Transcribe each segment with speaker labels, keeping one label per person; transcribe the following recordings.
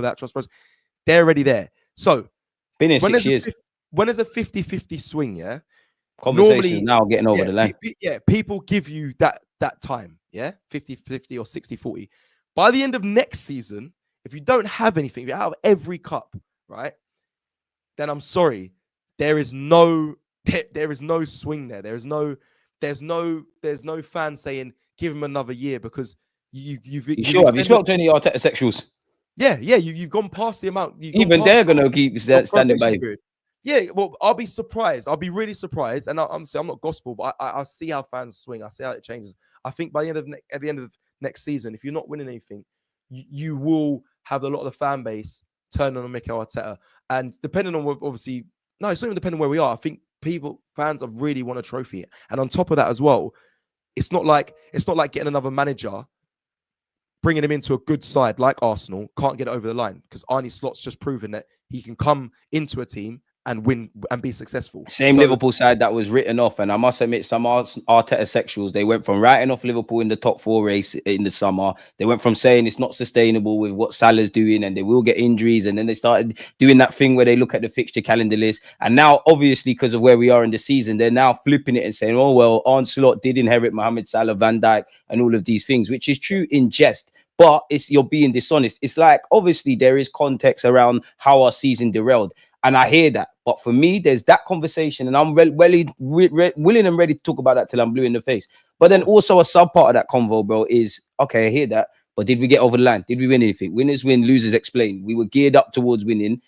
Speaker 1: that trust process. They're already there. So
Speaker 2: been in 6 years.
Speaker 1: When there's a 50-50 swing, yeah,
Speaker 2: conversations now getting over the line.
Speaker 1: People give you that time, yeah, 50-50 or 60-40. By the end of next season, if you don't have anything, if you're out of every cup, right, then I'm sorry, there is no swing there. There's no fan saying give him another year because you've
Speaker 2: sure. Have you spoke to any Arteta sexuals?
Speaker 1: Yeah, you've gone past the amount.
Speaker 2: Even they're gonna keep standing by him.
Speaker 1: Yeah, well, I'll be surprised. I'll be really surprised, and I'm not gospel, but I see how fans swing. I see how it changes. I think by the end of next season, if you're not winning anything, you will have a lot of the fan base turn on Mikel Arteta, and depending on obviously, no, it's not even depending on where we are. I think fans really want a trophy, and on top of that as well, it's not like getting another manager, bringing him into a good side like Arsenal, can't get it over the line because Arne Slot's just proven that he can come into a team and win and be successful.
Speaker 2: Same Liverpool side that was written off, and I must admit, some Arteta sexuals, they went from writing off Liverpool in the top 4 race in the summer. They went from saying it's not sustainable with what Salah's doing and they will get injuries, and then they started doing that thing where they look at the fixture calendar list, and now obviously because of where we are in the season, they're now flipping it and saying, oh well, Arne Slot did inherit Mohamed Salah, Van Dijk, and all of these things, which is true in jest. But you're being dishonest. It's like, obviously, there is context around how our season derailed. And I hear that. But for me, there's that conversation. And I'm willing and ready to talk about that till I'm blue in the face. But then also a sub part of that convo, bro, is, okay, I hear that. But did we get over the line? Did we win anything? Winners win, losers explain. We were geared up towards winning.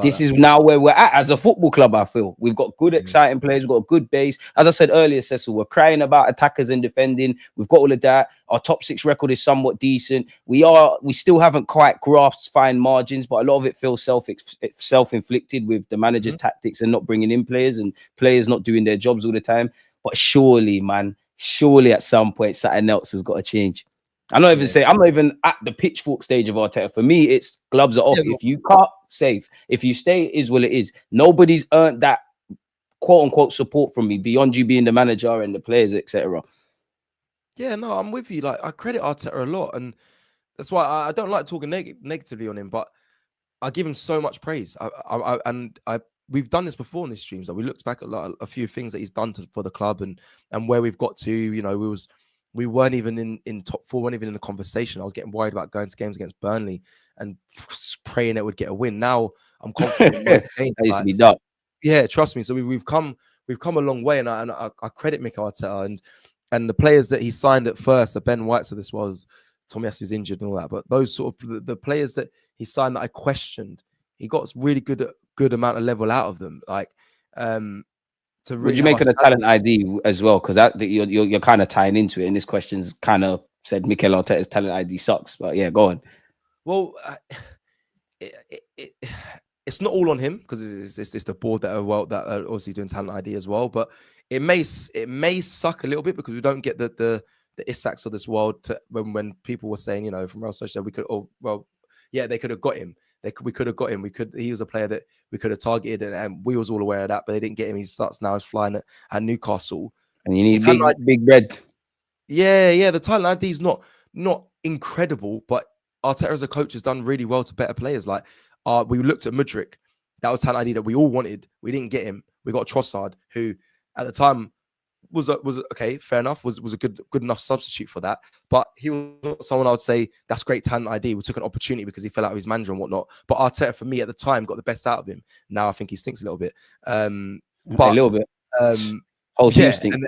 Speaker 2: This is now where we're at as a football club, I feel. We've got good, exciting players. We've got a good base. As I said earlier, Cecil, we're crying about attackers and defending. We've got all of that. Our top 6 record is somewhat decent. We still haven't quite grasped fine margins, but a lot of it feels self-inflicted with the manager's tactics and not bringing in players and players not doing their jobs all the time. But surely, man, at some point, something else has got to change. I'm not even at the pitchfork stage of Arteta. For me, it's gloves are off. If you cut, safe. If you stay, it is what it is. Nobody's earned that quote unquote support from me beyond you being the manager and the players, etc.
Speaker 1: Yeah, no, I'm with you. Like, I credit Arteta a lot, and that's why I don't like talking negatively on him, but I give him so much praise. We've done this before in these streams. Like, we looked back at a few things that he's done for the club and where we've got to. You know, we weren't even in top 4, weren't even in the conversation. I was getting worried about going to games against Burnley and praying it would get a win. Now I'm confident.
Speaker 2: That used to be dark.
Speaker 1: Yeah, trust me. So we've come a long way, and I credit Mikel Arteta and the players that he signed at first. The Ben Whites of this was Tomiyasu injured and all that, but those sort of the players that he signed that I questioned, he got really good amount of level out of them. Like, really,
Speaker 2: would you make it a talent ID as well? Because you're kind of tying into it, and this question's kind of said Mikel Arteta's talent ID sucks. But yeah, go on.
Speaker 1: Well, it's not all on him because it's the board that are obviously doing talent ID as well. But it may suck a little bit because we don't get the Isaks of this world when people were saying, you know, from Real Sociedad they could have got him. We could have got him. He was a player that we could have targeted, and we was all aware of that, but they didn't get him. He starts now. He's flying at Newcastle, and you need
Speaker 2: big bread.
Speaker 1: Yeah. The talent ID is not incredible, but Arteta as a coach has done really well to better players. Like, we looked at Mudryk. That was talent ID that we all wanted. We didn't get him. We got Trossard, who at the time was okay, fair enough, was a good enough substitute for that. But he was not someone I would say that's great talent ID. We took an opportunity because he fell out of his manager and whatnot. But Arteta, for me at the time, got the best out of him. Now I think he stinks a little bit.
Speaker 2: A little bit. Whole team stinks.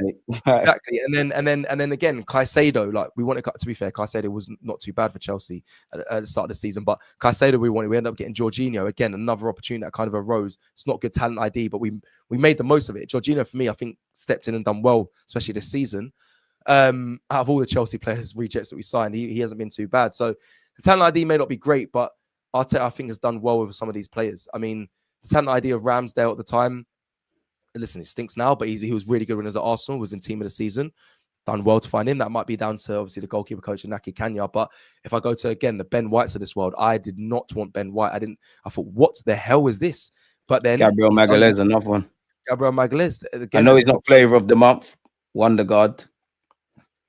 Speaker 1: Exactly. And then again, Caicedo. Like, we wanted, to be fair, Caicedo was not too bad for Chelsea at the start of the season. But Caicedo, we ended up getting Jorginho. Again, another opportunity that kind of arose. It's not good talent ID, but we made the most of it. Jorginho, for me, I think stepped in and done well, especially this season. Out of all the Chelsea players rejects that we signed, he hasn't been too bad. So the talent ID may not be great, but Arteta, I think, has done well with some of these players. I mean, the talent ID of Ramsdale at the time, listen, it stinks now, but he was really good when he was at Arsenal, was in team of the season. Done well to find him. That might be down to, obviously, the goalkeeper coach, Inaki Kanya. But if I go to, again, the Ben Whites of this world, I did not want Ben White. I thought, what the hell is this? But then
Speaker 2: Gabriel Magalhaes, another one.
Speaker 1: Gabriel Magalhaes.
Speaker 2: I know he's not flavour of the month. Wonder God.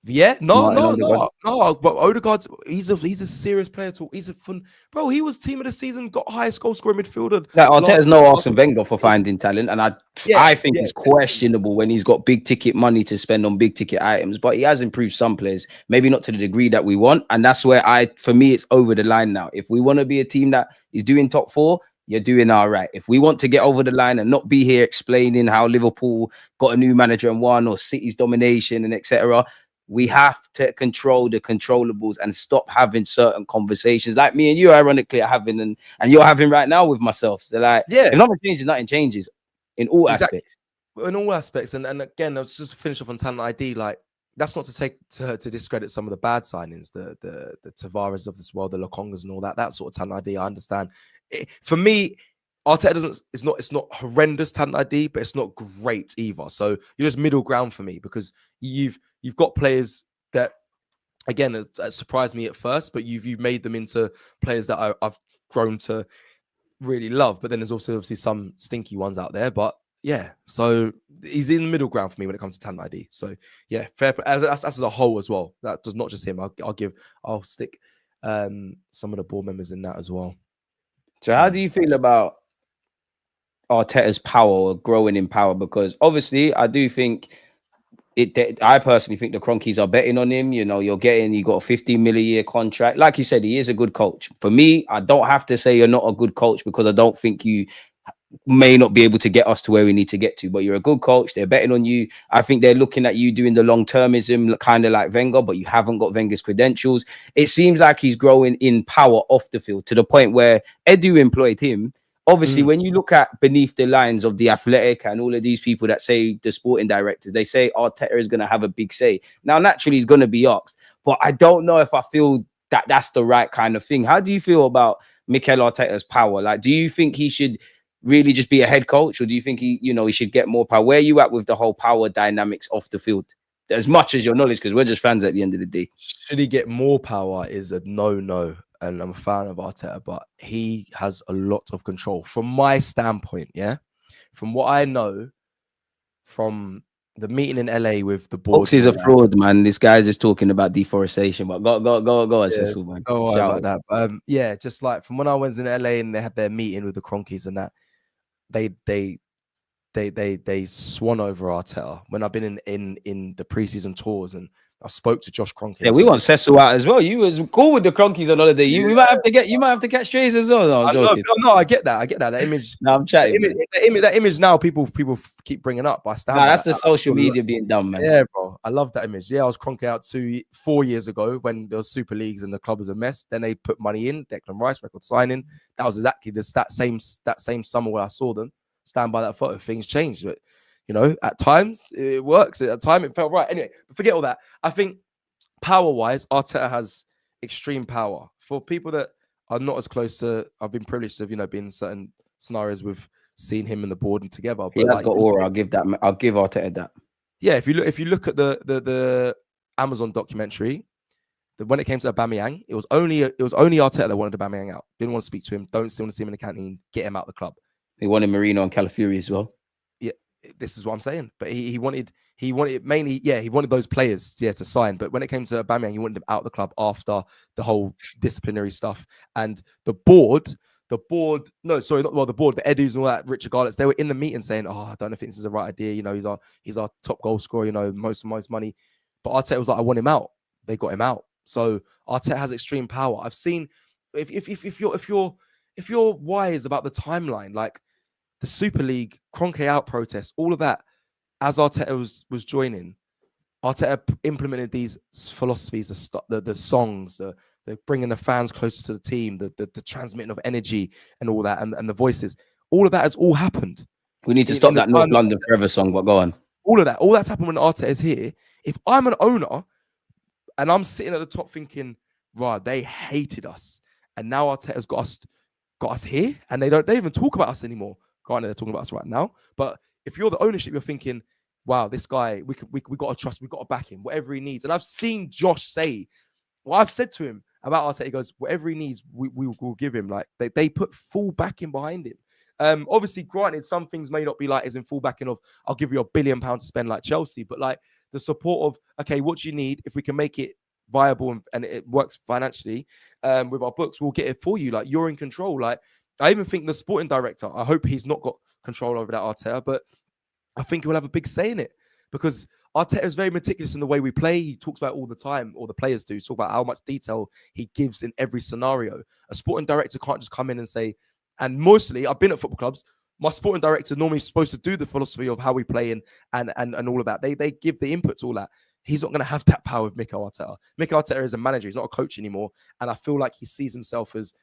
Speaker 1: Yeah, no,
Speaker 2: Martin
Speaker 1: no,
Speaker 2: Odegaard.
Speaker 1: no, no. But Odegaard's he's a serious player. He's a fun bro. He was team of the season, got highest goal scorer midfielder
Speaker 2: Like Arteta's
Speaker 1: last.
Speaker 2: no Arsene Wenger for finding talent, and
Speaker 1: Yeah,
Speaker 2: I think
Speaker 1: yeah,
Speaker 2: it's questionable when he's got big ticket money to spend on big ticket items. But he has improved some players, maybe not to the degree that we want, and that's where for me, it's over the line now. If we want to be a team that is doing top four, you're doing all right. If we want to get over the line and not be here explaining how Liverpool got a new manager and won, or City's domination and etc., we have to control the controllables and stop having certain conversations like me and you ironically are having and you're having right now with myself. So like,
Speaker 1: yeah,
Speaker 2: if nothing changes, nothing changes in all
Speaker 1: exactly.
Speaker 2: aspects.
Speaker 1: In all aspects, and again, let's just finish off on talent ID. Like that's not to take to discredit some of the bad signings, the Tavares of this world, the Lokongas and all that sort of talent ID. I understand. For me, Arteta doesn't. It's not horrendous talent ID, but it's not great either. So you're just middle ground for me because you've got players that again it surprised me at first, but you've made them into players that I've grown to really love. But then there's also obviously some stinky ones out there, but. Yeah, so he's in the middle ground for me when it comes to talent ID. So yeah, fair as a whole as well. That does not just him. I'll stick some of the board members in that as well.
Speaker 2: So how do you feel about Arteta's power or growing in power? Because obviously I do think I personally think the Cronkies are betting on him. You know, you got a 15 million a year contract. Like you said, he is a good coach. For me, I don't have to say you're not a good coach because I don't think you may not be able to get us to where we need to get to, but you're a good coach. They're betting on you. I think they're looking at you doing the long-termism, kind of like Wenger, but you haven't got Wenger's credentials. It seems like he's growing in power off the field to the point where Edu employed him. Obviously, when you look at beneath the lines of the Athletic and all of these people that say the sporting directors, they say Arteta is going to have a big say. Now, naturally, he's going to be asked, but I don't know if I feel that that's the right kind of thing. How do you feel about Mikel Arteta's power? Like, do you think he should really just be a head coach, or do you think he should get more power? Where are you at with the whole power dynamics off the field? As much as your knowledge, because we're just fans at the end of the day.
Speaker 1: Should he get more power is a no. And I'm a fan of Arteta, but he has a lot of control from my standpoint. Yeah, from what I know from the meeting in LA with the board.
Speaker 2: Fox is a fraud, man. This guy's just talking about deforestation. But go on, Cecil, man.
Speaker 1: Don't worry about that. Yeah, just like from when I was in LA and they had their meeting with the Cronkies and that, they swan over Arteta. When I've been in the preseason tours and I spoke to Josh Kroenke.
Speaker 2: Yeah, we want Cecil out as well. You was cool with the Cronkies on holiday. You might have to catch strays as well. No, I'm joking.
Speaker 1: No, I get that. That image.
Speaker 2: No, I'm chatting.
Speaker 1: That image now people keep bringing up. But I stand.
Speaker 2: That's the social media being done, man.
Speaker 1: Yeah, bro. I love that image. Yeah, I was Kroenke out 4 years ago when there was Super Leagues and the club was a mess. Then they put money in. Declan Rice record signing. That was exactly that same summer where I saw them. Stand by that photo. Things changed, but at times it works. At times it felt right. Anyway, but forget all that. I think power-wise, Arteta has extreme power. For people that are not as close to, I've been privileged to, been in certain scenarios with seeing him and the board and together. But
Speaker 2: he has got aura. I'll give Arteta that.
Speaker 1: Yeah, if you look at the Amazon documentary, when it came to Aubameyang, it was only Arteta that wanted Aubameyang out. Didn't want to speak to him. Don't still want to see him in the canteen. Get him out the club.
Speaker 2: He wanted Marino and Calafiori as well.
Speaker 1: Yeah, this is what I'm saying. But he wanted mainly, he wanted those players, to sign. But when it came to Aubameyang, he wanted him out of the club after the whole disciplinary stuff. And the board, the Edus and all that, Richard Garlets, they were in the meeting saying, I don't know if this is the right idea. He's our top goal scorer, most money. But Arteta was like, I want him out. They got him out. So Arteta has extreme power. I've seen if you're wise about the timeline, like the Super League, Kroenke out protest, all of that, as Arteta was joining, Arteta implemented these philosophies, the songs, the bringing the fans closer to the team, the transmitting of energy and all that, and the voices. All of that has all happened.
Speaker 2: We need to stop that North London Forever song, but go on.
Speaker 1: All that's happened when Arteta is here. If I'm an owner and I'm sitting at the top thinking, right, they hated us, and now Arteta's got us here, and they don't even talk about us anymore. Granted, they're talking about us right now, but if you're the ownership, you're thinking, wow, this guy, we got to trust, we got to back him, whatever he needs. And I've seen Josh say, well, I've said to him about Arteta, he goes, whatever he needs, we will give him. Like they put full backing behind him. Obviously, granted, some things may not be like as in full backing of, I'll give you £1 billion to spend like Chelsea, but like the support of, okay, what do you need? If we can make it viable and it works financially with our books, we'll get it for you. Like, you're in control. Like, I even think the sporting director, I hope he's not got control over that, Arteta, but I think he'll have a big say in it, because Arteta is very meticulous in the way we play. He talks about it all the time, or the players do, talk about how much detail he gives in every scenario. A sporting director can't just come in and say, and mostly, I've been at football clubs, my sporting director normally is supposed to do the philosophy of how we play and all of that. They give the input to all that. He's not going to have that power with Mikel Arteta. Mikel Arteta is a manager. He's not a coach anymore. And I feel like he sees himself as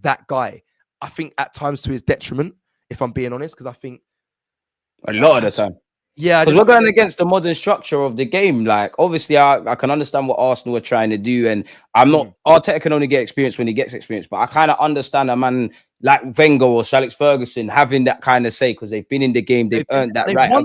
Speaker 1: that guy. I think at times to his detriment, if I'm being honest, because I think
Speaker 2: a lot of the time.
Speaker 1: Yeah,
Speaker 2: because we're going against the modern structure of the game. Like, obviously, I can understand what Arsenal are trying to do, and I'm not. Arteta can only get experience when he gets experience, but I kind of understand a man like Wenger or Alex Ferguson having that kind of say, because they've been in the game, they've earned that right.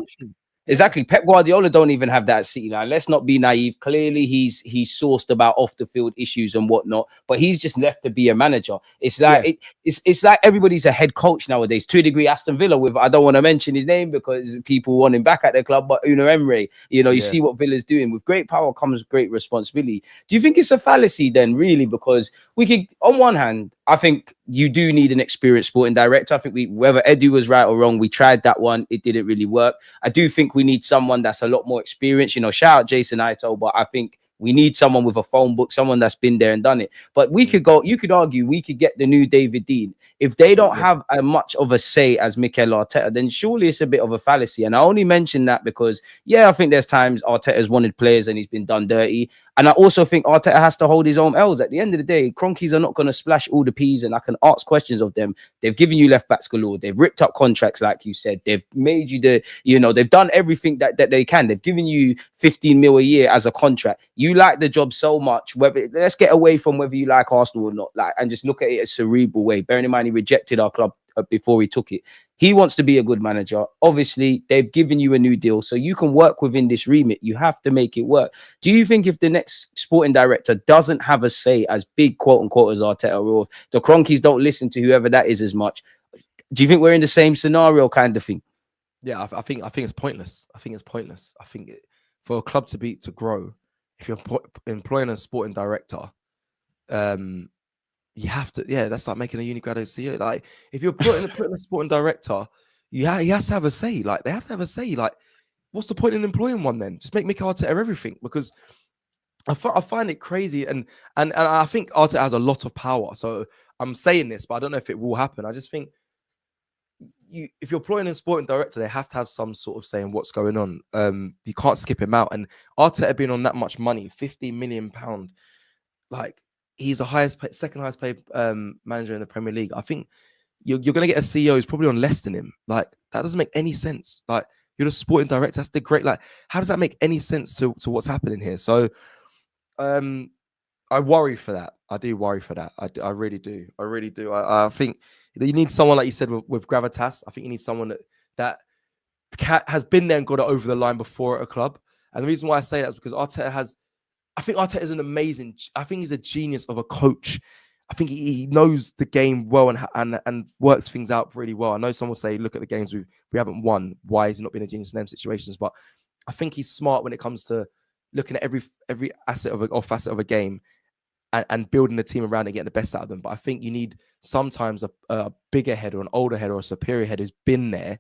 Speaker 2: Exactly. Pep Guardiola don't even have that at City. Now, let's not be naive. Clearly, he's sourced about off the field issues and whatnot, but he's just left to be a manager. It's like it's like everybody's a head coach nowadays. To a degree, Aston Villa, with, I don't want to mention his name because people want him back at their club, but Unai Emery, you see what Villa's doing. With great power comes great responsibility. Do you think it's a fallacy then, really? Because we could, on one hand, I think you do need an experienced sporting director. I think whether Eddie was right or wrong, we tried that one. It didn't really work. I do think we need someone that's a lot more experienced. Shout out Jason Ito, but I think we need someone with a phone book, someone that's been there and done it. But we could go, you could argue we could get the new David Dean. If they don't have as much of a say as Mikel Arteta, then surely it's a bit of a fallacy. And I only mention that because, I think there's times Arteta's wanted players and he's been done dirty. And I also think Arteta has to hold his own L's. At the end of the day, Cronkies are not going to splash all the P's, and I can ask questions of them. They've given you left backs galore. They've ripped up contracts, like you said. They've made you they've done everything that they can. They've given you 15 mil a year as a contract. You like the job so much. Let's get away from whether you like Arsenal or not, and just look at it a cerebral way. Bearing in mind, he rejected our club before he took it. He wants to be a good manager. Obviously, they've given you a new deal, so you can work within this remit. You have to make it work. Do you think if the next sporting director doesn't have a say as big, quote unquote, as Arteta, or if the Cronkies don't listen to whoever that is as much, do you think we're in the same scenario kind of thing?
Speaker 1: Yeah, I think it's pointless. I think it's pointless. I think for a club to grow, if you're employing a sporting director, you have to, that's like making a uni graduate CEO. Like, if you're putting a sporting director, he has to have a say. Like, they have to have a say. Like, what's the point in employing one then? Just make Mikel Arteta everything, because I find it crazy, and I think Arteta has a lot of power. So I'm saying this, but I don't know if it will happen. I just think if you're employing a sporting director, they have to have some sort of say in what's going on. You can't skip him out. And Arteta being on that much money, £50 million, like, he's the second highest paid manager in the Premier League. I think you're going to get a CEO who's probably on less than him. Like, that doesn't make any sense. Like, you're the sporting director. That's the great. Like, how does that make any sense to what's happening here? So, I worry for that. I do worry for that. I really do. I really do. I think you need someone, like you said, with gravitas. I think you need someone that has been there and got it over the line before at a club. And the reason why I say that is because I think Arteta is I think he's a genius of a coach. I think he knows the game well and works things out really well. I know someone will say, look at the games we haven't won. Why has he not been a genius in them situations? But I think he's smart when it comes to looking at every facet of a game and building a team around it and getting the best out of them. But I think you need sometimes a bigger head or an older head or a superior head who's been there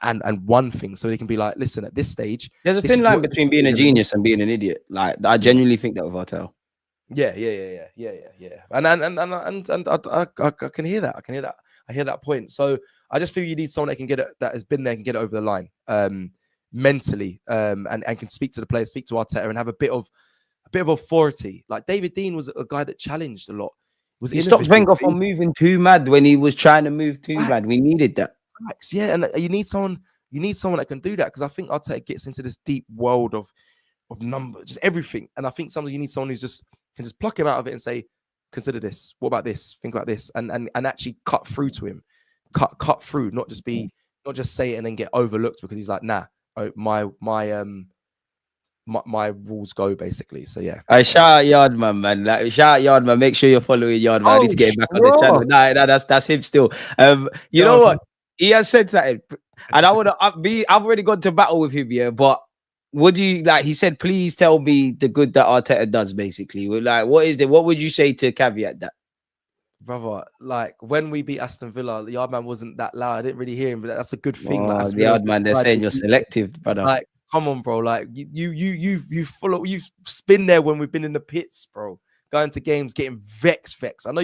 Speaker 1: and one thing, so they can be like, listen, at this stage,
Speaker 2: there's a thin line between being a genius and being an idiot. Like, I genuinely think that with Arteta.
Speaker 1: Yeah. And I can hear that. I hear that point. So I just feel you need someone that has been there and get it over the line mentally, and can speak to the players, speak to Arteta, and have a bit of authority. Like, David Dean was a guy that challenged a lot.
Speaker 2: He stopped Wenger from moving too mad when he was trying to move too mad. We needed that.
Speaker 1: Yeah, and you need someone that can do that, because I think Arteta gets into this deep world of numbers, just everything. And I think sometimes you need someone who's can just pluck him out of it and say, consider this, what about this, think about this, and actually cut through to him, cut through, not just say it and then get overlooked because he's like, nah, my rules go, basically. So yeah.
Speaker 2: I shout out Yardman, man. Like, shout out Yardman. Make sure you're following Yardman. I need to get him back on the channel. Nah, that's him still. You know what? He has said something, and I've already gone to battle with him, but what do you like? He said, please tell me the good that Arteta does, basically. Like, what is it? What would you say to caveat that?
Speaker 1: Brother, like when we beat Aston Villa, the yard man wasn't that loud. I didn't really hear him, but that's a good thing. Like,
Speaker 2: Oh,
Speaker 1: Aston
Speaker 2: the
Speaker 1: Villa
Speaker 2: odd man, they're saying you're selective, brother.
Speaker 1: like, come on, bro. Like you've been there when we've been in the pits, bro. Going to games, getting vexed. I know you're